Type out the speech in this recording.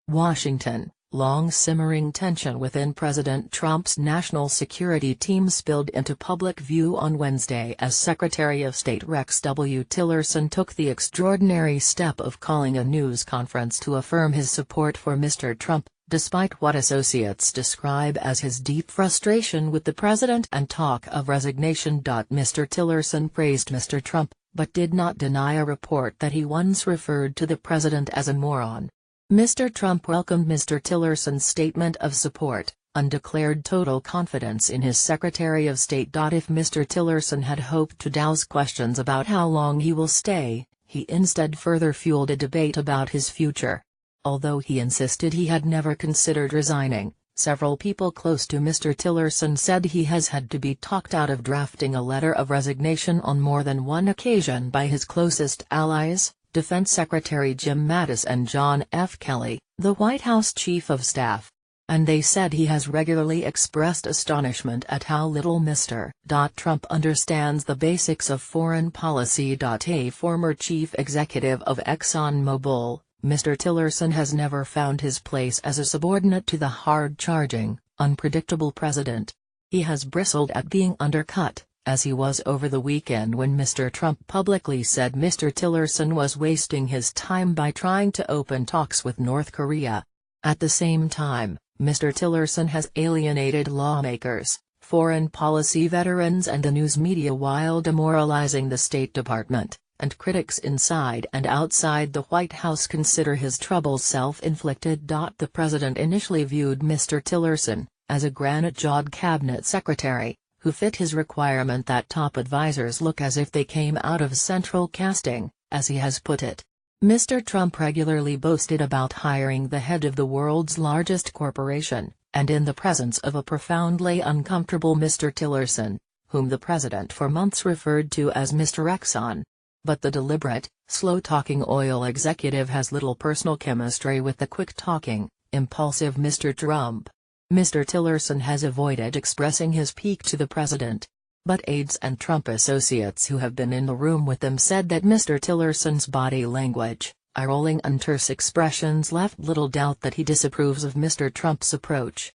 Washington. Long simmering tension within President Trump's national security team spilled into public view on Wednesday as Secretary of State Rex W. Tillerson took the extraordinary step of calling a news conference to affirm his support for Mr. Trump, despite what associates describe as his deep frustration with the president and talk of resignation. Mr. Tillerson praised Mr. Trump, but did not deny a report that he once referred to the president as a moron. Mr. Trump welcomed Mr. Tillerson's statement of support, and declared total confidence in his Secretary of State. If Mr. Tillerson had hoped to douse questions about how long he will stay, he instead further fueled a debate about his future. Although he insisted he had never considered resigning, several people close to Mr. Tillerson said he has had to be talked out of drafting a letter of resignation on more than one occasion by his closest allies, Defense Secretary Jim Mattis and John F. Kelly, the White House Chief of Staff. And they said he has regularly expressed astonishment at how little Mr. Trump understands the basics of foreign policy. A former chief executive of ExxonMobil, Mr. Tillerson has never found his place as a subordinate to the hard-charging, unpredictable president. He has bristled at being undercut, as he was over the weekend when Mr. Trump publicly said Mr. Tillerson was wasting his time by trying to open talks with North Korea. At the same time, Mr. Tillerson has alienated lawmakers, foreign policy veterans and the news media while demoralizing the State Department, and critics inside and outside the White House consider his troubles self-inflicted. The president initially viewed Mr. Tillerson as a granite-jawed cabinet secretary, who fit his requirement that top advisors look as if they came out of central casting, as he has put it. Mr. Trump regularly boasted about hiring the head of the world's largest corporation, and in the presence of a profoundly uncomfortable Mr. Tillerson, whom the president for months referred to as Mr. Exxon. But the deliberate, slow-talking oil executive has little personal chemistry with the quick-talking, impulsive Mr. Trump. Mr. Tillerson has avoided expressing his pique to the president. But aides and Trump associates who have been in the room with them said that Mr. Tillerson's body language, eye-rolling and terse expressions left little doubt that he disapproves of Mr. Trump's approach.